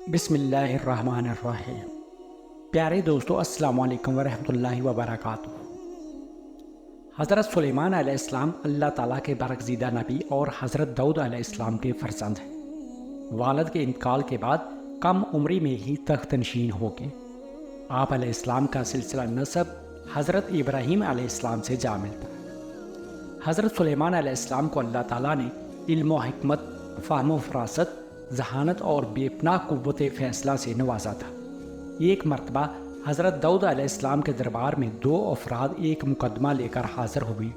بسم اللہ الرحمن الرحیم۔ پیارے دوستو، السلام علیکم ورحمۃ اللہ وبرکاتہ۔ حضرت سلیمان علیہ السلام اللہ تعالیٰ کے برگزیدہ نبی اور حضرت داؤد علیہ السلام کے فرزند ہیں۔ والد کے انتقال کے بعد کم عمری میں ہی تخت نشین ہو گئے۔ آپ علیہ السلام کا سلسلہ نسب حضرت ابراہیم علیہ السلام سے جا ملتا ہے۔ حضرت سلیمان علیہ السلام کو اللہ تعالیٰ نے علم و حکمت، فہم و فراست، ذہانت اور بے پناہ قوت فیصلہ سے نوازا تھا۔ ایک مرتبہ حضرت داؤد علیہ السلام کے دربار میں دو افراد ایک مقدمہ لے کر حاضر ہوئے۔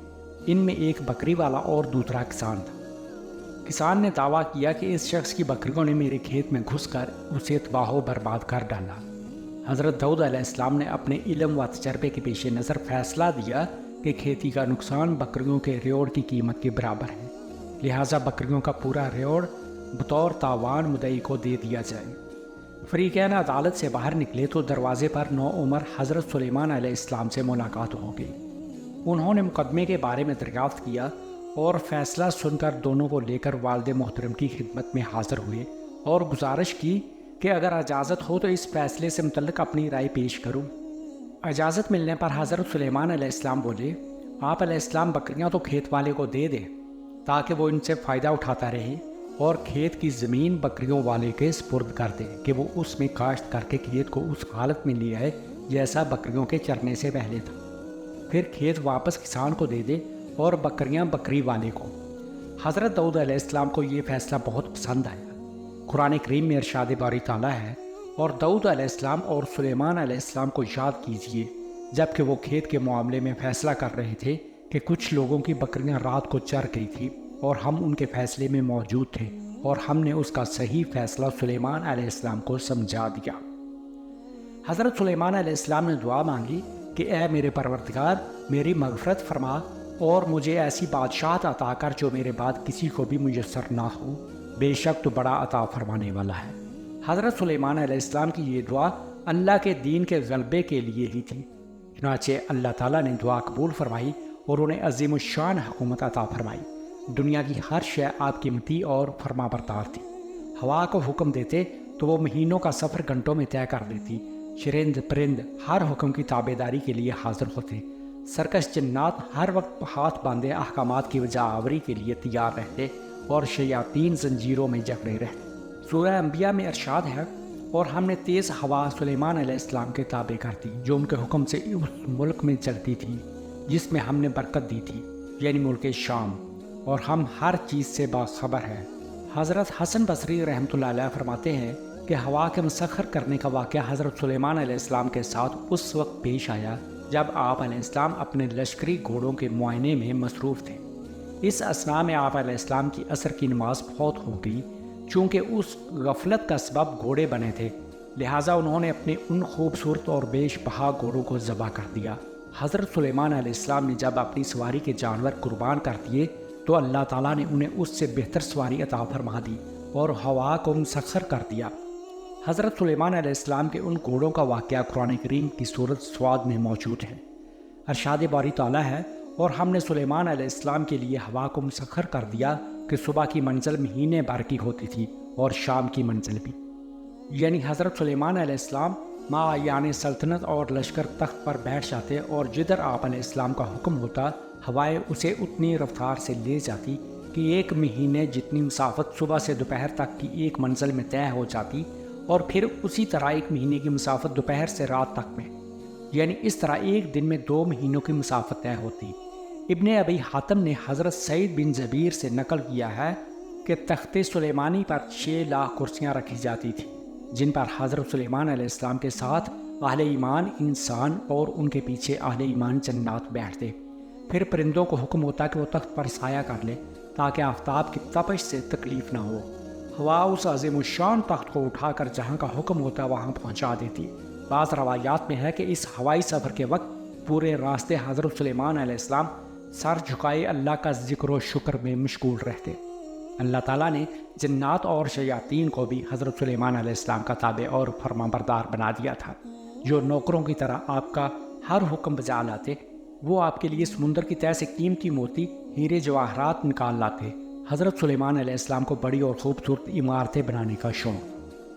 ان میں ایک بکری والا اور دوسرا کسان تھا۔ کسان نے دعویٰ کیا کہ اس شخص کی بکریوں نے میرے کھیت میں گھس کر اسے تباہ و برباد کر ڈالا۔ حضرت داؤد علیہ السلام نے اپنے علم و تجربے کے پیش نظر فیصلہ دیا کہ کھیتی کا نقصان بکریوں کے ریوڑ کی قیمت کے برابر ہے، لہٰذا بکریوں کا پورا ریوڑ بطور تاوان مدعی کو دے دیا جائے۔ فریقین عدالت سے باہر نکلے تو دروازے پر نوعمر حضرت سلیمان علیہ السلام سے ملاقات ہو گئی۔ انہوں نے مقدمے کے بارے میں دریافت کیا اور فیصلہ سن کر دونوں کو لے کر والد محترم کی خدمت میں حاضر ہوئے اور گزارش کی کہ اگر اجازت ہو تو اس فیصلے سے متعلق اپنی رائے پیش کروں۔ اجازت ملنے پر حضرت سلیمان علیہ السلام بولے، آپ علیہ السلام بکریاں تو کھیت والے کو دے دیں تاکہ وہ ان سے فائدہ اٹھاتا رہے، اور کھیت کی زمین بکریوں والے کے سپرد کر دے کہ وہ اس میں کاشت کر کے کھیت کو اس حالت میں لے آئے جیسا بکریوں کے چرنے سے پہلے تھا۔ پھر کھیت واپس کسان کو دے دے اور بکریاں بکری والے کو۔ حضرت داؤد علیہ السلام کو یہ فیصلہ بہت پسند آیا۔ قرآن کریم میں ارشاد باری تعالیٰ ہے، اور داؤد علیہ السلام اور سلیمان علیہ السلام کو یاد کیجیے جب کہ وہ کھیت کے معاملے میں فیصلہ کر رہے تھے کہ کچھ لوگوں کی بکریاں رات کو چر گئی تھی اور ہم ان کے فیصلے میں موجود تھے، اور ہم نے اس کا صحیح فیصلہ سلیمان علیہ السلام کو سمجھا دیا۔ حضرت سلیمان علیہ السلام نے دعا مانگی کہ اے میرے پروردگار، میری مغفرت فرما اور مجھے ایسی بادشاہت عطا کر جو میرے بعد کسی کو بھی میسر نہ ہو، بے شک تو بڑا عطا فرمانے والا ہے۔ حضرت سلیمان علیہ السلام کی یہ دعا اللہ کے دین کے غلبے کے لیے ہی تھی۔ چنانچہ اللہ تعالیٰ نے دعا قبول فرمائی اور انہیں عظیم الشان حکومت عطا فرمائی۔ دنیا کی ہر شے آپ کی مطیع اور فرما بردار تھی۔ ہوا کو حکم دیتے تو وہ مہینوں کا سفر گھنٹوں میں طے کر دیتی۔ چرند پرند ہر حکم کی تابع داری کے لیے حاضر ہوتے۔ سرکش جنات ہر وقت ہاتھ باندھے احکامات کی وجہ آوری کے لیے تیار رہتے، اور شیاطین زنجیروں میں جکڑے رہتے۔ سورہ انبیاء میں ارشاد ہے، اور ہم نے تیز ہوا سلیمان علیہ السلام کے تابع کر دی جو ان کے حکم سے اس ملک میں چلتی تھی جس میں ہم نے برکت دی تھی، یعنی ملک شام، اور ہم ہر چیز سے باخبر ہیں۔ حضرت حسن بصری رحمۃ اللہ علیہ فرماتے ہیں کہ ہوا کے مسخر کرنے کا واقعہ حضرت سلیمان علیہ السلام کے ساتھ اس وقت پیش آیا جب آپ علیہ السلام اپنے لشکری گھوڑوں کے معائنے میں مصروف تھے۔ اس اثناء میں آپ علیہ السلام کی عصر کی نماز فوت ہو گئی۔ چونکہ اس غفلت کا سبب گھوڑے بنے تھے، لہٰذا انہوں نے اپنے ان خوبصورت اور بیش بہا گھوڑوں کو ذبح کر دیا۔ حضرت سلیمان علیہ السلام نے جب اپنی سواری کے جانور قربان کر دیے تو اللہ تعالیٰ نے انہیں اس سے بہتر سواری عطا فرما دی اور ہوا کو مسخر کر دیا۔ حضرت سلیمان علیہ السلام کے ان گھوڑوں کا واقعہ قرآن کریم کی سورۃ سواد میں موجود ہے۔ ارشاد باری تعالیٰ ہے، اور ہم نے سلیمان علیہ السلام کے لیے ہوا کو مسخر کر دیا کہ صبح کی منزل مہینے بھر کی ہوتی تھی اور شام کی منزل بھی، یعنی حضرت سلیمان علیہ السلام یعنی سلطنت اور لشکر تخت پر بیٹھ جاتے، اور جدھر آپ علیہ السلام کا حکم ہوتا ہوائیں اسے اتنی رفتار سے لے جاتی کہ ایک مہینے جتنی مسافت صبح سے دوپہر تک کی ایک منزل میں طے ہو جاتی، اور پھر اسی طرح ایک مہینے کی مسافت دوپہر سے رات تک میں، یعنی اس طرح ایک دن میں 2 مہینوں کی مسافت طے ہوتی۔ ابن ابی حاتم نے حضرت سعید بن جبیر سے نقل کیا ہے کہ تخت سلیمانی پر 6 لاکھ کرسیاں رکھی جاتی تھیں، جن پر حضرت سلیمان علیہ السلام کے ساتھ اہل ایمان انسان اور ان کے پیچھے اہل ایمان جنات بیٹھتے۔ پھر پرندوں کو حکم ہوتا کہ وہ تخت پر سایہ کر لے تاکہ آفتاب کی تپش سے تکلیف نہ ہو۔ ہوا اس عظیم الشان تخت کو اٹھا کر جہاں کا حکم ہوتا وہاں پہنچا دیتی۔ بعض روایات میں ہے کہ اس ہوائی سفر کے وقت پورے راستے حضرت سلیمان علیہ السلام سر جھکائے اللہ کا ذکر و شکر میں مشغول رہتے۔ اللہ تعالیٰ نے جنات اور شیاطین کو بھی حضرت سلیمان علیہ السلام کا تابع اور فرما بردار بنا دیا تھا، جو نوکروں کی طرح آپ کا ہر حکم بجا لاتے۔ وہ آپ کے لیے سمندر کی تہہ سے قیمتی موتی، ہیرے جواہرات نکال لاتے۔ حضرت سلیمان علیہ السلام کو بڑی اور خوبصورت عمارتیں بنانے کا شوق،